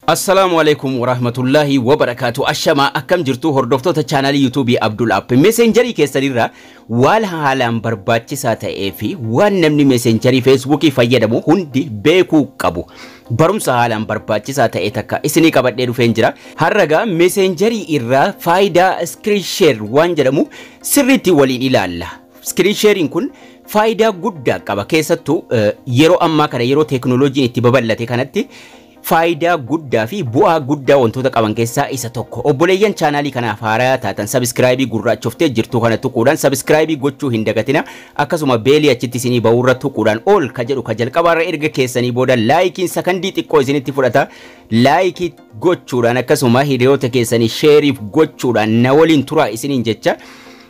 Assalamu alaikum warahmatullahi wabarakatuh. Ashama akkam jirtu hordoftoota channel YouTube Abdul App. Messenger keessanirra wal haalaan barbaachisaa ta'ee fi waan namni Messenger Facebook fayyadamu hundi beekuu qabu. Barumsa haalaan barbaachisaa ta'e takka isinii qabadhee dhufeen jira. Harraga Messenger irraa faayidaa screen share waan jedhamu sirriitti waliin ilaalla. Screen sharing kun faayidaa guddaa qaba keessattuu yeroo ammaa kana yeroo teknooloojiin itti babal'ate kanatti faayidaa guddaa fi bu'aa guddaa wantoota qaban keessaa isa tokko. Obboleeyyan chaanaalii kanaaf haaraa taatan subscribe gurraachoftee jirtu kana tuquudhaan subscribe gochuu hin dagatina. Akkasuma beelii achitti isinii ba'uurra tuquudhaan ol ka jedhu ka jalqabaarra erga keessanii booda laayikiin sakandii xiqqoo isinitti fudhata. Laayikii gochuudhaan akkasuma hiriyoota keessanii sheeriif gochuudhaan na waliin turaa isiniin jecha.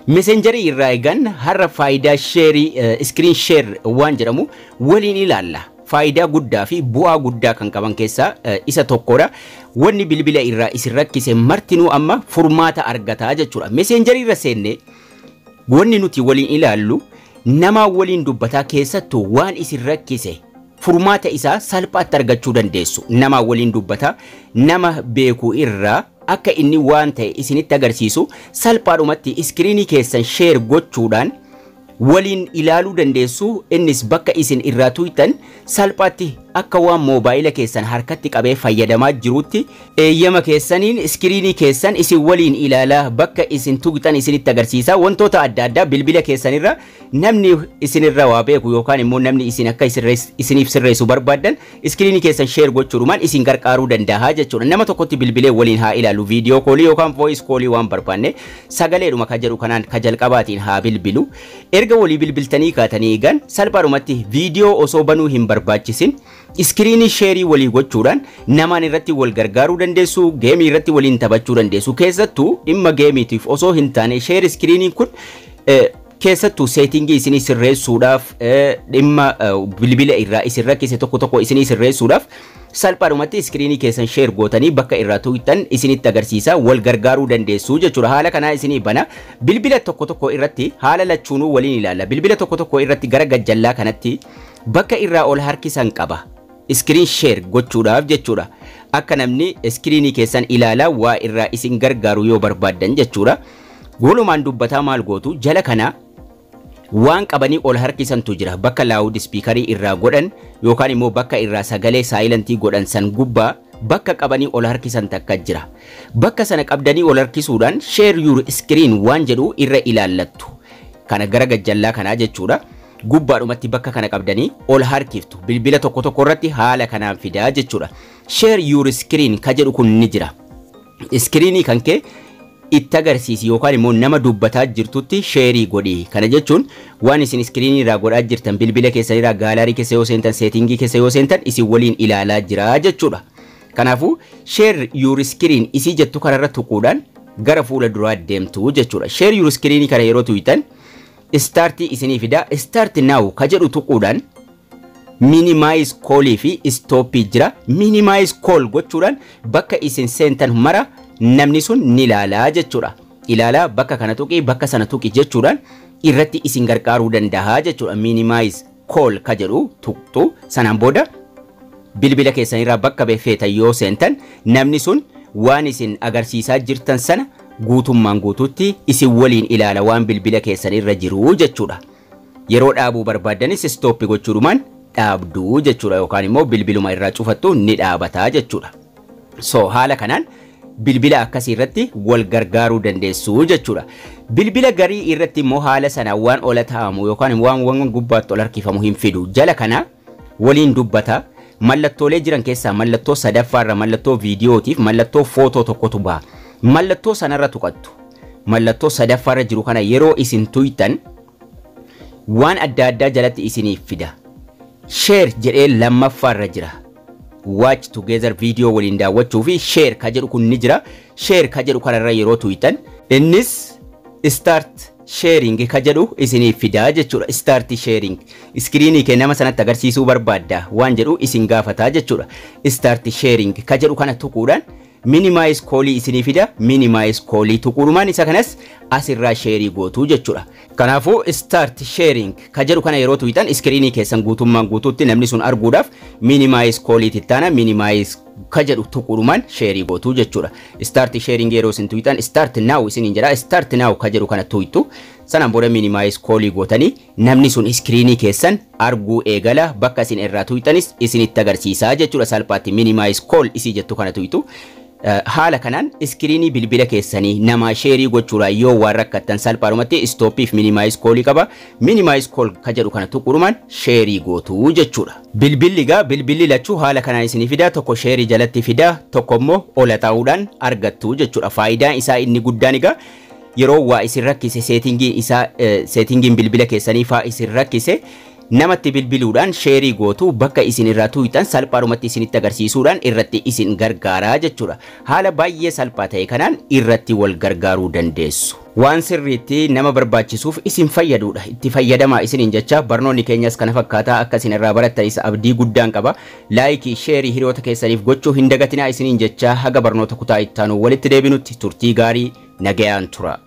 Messenger irraa eegan har'a faayidaa sheerii screen share waan jedhamu waliin ilaalla. Faayidaa guddaa fi bu'aa guddaa kan qaban keessaa isa tokkodha. Wanni bilbila irraa isin rakkise martinuu amma furmaata argataa jechuudha. Messenger irra seenne wanni nuti waliin ilaallu nama waliin dubbataa keessattuu waan isin rakkise furmaata isaa salphaatti argachuu dandeessu. Nama waliin dubbataa nama beekuu irraa akka inni waan ta'e isinitti agarsiisu salphaadhumatti iskiriinii keessan share gochuudhaan waliin ilaaluu dandeessu. Innis bakka isin irraa tuutan salphaatti akka waan moobaayila keessan harkatti qabee fayyadamaa jirutti eeyyama keessaniin iskiriinii keessan isin waliin ilaalaa bakka isin tuutan isinitti agarsiisa. Wantoota adda addaa bilbila keessanirra namni isinirra waa beeku yookaan immoo namni isin akka isiniif sirreessu barbaadan iskiriinii keessan share gochuudhaan isin gargaaruu danda'a jechuudha. Nama tokkotti bilbilee waliin haa ilaalu viidiyoo koolii yookaan voice koolii waan barbaanne sagaleedhuma ka jedhu kanaan ka jalqabaatiin haa bilbilu. Erga walii bilbiltanii kaatanii eegan salphaadhumatti viidiyoo osoo banuu hin barbaachisin iskiriinii sheerii walii gochuudhaan namaan irratti wal gargaaruu dandeessu. Geemii irratti waliin taphachuu dandeessu. Keessattuu dhimma geemiitiif osoo hin taane share iskiriiniin kun keessattuu seetingii isinii sirreessuudhaaf dhimma bilbila irraa isin rakkise tokko isinii sirreessuudhaaf salphaadhumatti iskiriinii keessan share gootanii bakka irraa tuutan isinitti agarsiisa. Wal gargaaruu dandeessu jechuudha. Haala kanaa isinii bana bilbila tokko irratti haala lachuunuu waliin ilaalla. Bilbila tokko irratti gara gajjallaa kanatti bakka irraa ol harkisan qaba. Screen share gochuudhaaf jechuudha. Akka namni iskiriinii keessan ilaalaa waa irraa isin gargaaru yoo barbaadan jechuudha. Walumaan dubbataa maal gootu jala kana waan qabanii ol harkisantu jira. Bakka loud speaker irraa godhan yookaan immoo bakka irraa sagalee silent godhan san gubbaa bakka qabanii ol harkisan takka jira. Bakka sana qabdanii ol harkisuudhaan share your screen waan jedhu irra ilaallattu. Kana gara gajjallaa kanaa jechuudha. Gubbaadhumatti bakka kana qabdanii ol harkiftu. Bilbila tokko irratti haala kanaan fidaa jechuudha. Share your screen ka jedhu kun ni jira. Iskiriinii kan kee itti agarsiisi yookaan immoo nama dubbataa jirtutti sheerii godhi. Kana jechuun waan isin iskiriinii irraa godhaa jirtan bilbila keessan irraa gaalaarii keessa yoo seentan seetingii keessa yoo seentan isin waliin ilaalaa jira jechuudha. Kanaafuu share your screen isii jettu kanarra tuquudhaan gara fuula duraa deemtu jechuudha. Share your screen kana yeroo tuutan start isinii fida. Start now ka jedhu tuquudhaan minimize call fi stop jira. Minimize call gochuudhaan bakka isin seentan mara namni sun ni ilaalaa jechuudha. Ilaalaa bakka kana tuqi bakka sana tuqi jechuudhaan irratti isin gargaaruu danda'a jechuudha. Minimize call ka jedhu tuqxu sanaan booda bilbila keessanirraa bakka feetan yoo seentan namni sun waan isin agarsiisaa jirtan sana guutummaan guututti isin waliin ilaala waan bilbila keessanirra jiru jechuudha. Yeroo dhaabuu barbaadanis stop gochuudhumaan dhaabdu jechuudha yookaan immoo bilbiluma irraa cufattu ni dhaabataa jechuudha. So haala kanaan bilbila akkasii irratti wal gargaaruu dandeessu jechuudha. Bilbila garii irratti immoo haala sana waan ola taa'amu yookaan waan gubbaatti ol harkifamu hin fidu. Jala kana waliin dubbata. Mallattoolee jiran keessaa mallattoo sadaffaarra mallattoo viidiyootiif mallattoo footoo tokkotu ba'a. Mallattoo sanarra tuqattu. Mallattoo sadaffaarra jiru kana yeroo isin tuutan waan adda addaa jalatti isiniif fida. Share jedhee lammaffaarra jira. Watch together video waliin daawwachuu fi share ka jedhu kun ni jira. Share ka jedhu kanarra yeroo tuutan innis start sharing ka jedhu isiniif fida jechuudha. Start sharing iskiriinii kee nama sanatti agarsiisuu barbaadda waan jedhu isin gaafataa jechuudha. Start sharing ka jedhu kana tuquudhaan minimize call isinii fida. Minimize call tuquudhumaan isa kanas asirraa sheerii gootu jechuudha. Kanaafuu start sharing ka jedhu kana yeroo tuutan iskiriinii keessan guutummaan guutuutti namni sun arguudhaaf minimize call tittaana minimize kajedhu tuquruman share gootu jechuudha. Start sharing yeroo isin tuwitan start now isin injira start now kajedhu kana tuwitu sanan booda minimize call gootanii namni sun screen keessan arguu eegala bakka isin irraa tuwitanis isinitti agarsiisa jechuudha. Salphaatti minimize call isii jettu kana tuwitu haala kanaan screen bilbila keessanii nama share gochuudha yoo waan rakkattan salphaadhumatti stop if minimize call qaba. Minimize call kajedhu kana tuquruman share gootu jechuudha. Bilbilli lachuu haala kanaan isin fida tokko share jalatti fida tokko immoo ola ta'uudhaan argattu jechuudha. Faayidaan isaa inni guddaan egaa yeroo waa isin rakkise settingiin bilbila keessanii faa isin rakkise namatti bilbiluudhaan share gootu bakka isin irraa tuwitan salphaadhumatti isinitti agarsiisuudhaan irratti isin gargaaraa jechuudha. Haala baay'ee salphaa ta'e kanaan irratti wal gargaaruu dandeessu. Waan sirriitti nama barbaachisuuf isin fayyadudha. Itti fayyadamaa isiniin jecha barnoonni keenyas kana fakkaataa akka isin irraa barattanis abdii guddaan qaba. Laayikii sheerii hiriyoota keessaniif gochuu hin dagatinaa isiniin jecha haga barnoota kutaa ittaanu walitti deebinutti turtii gaarii nagayaan tura.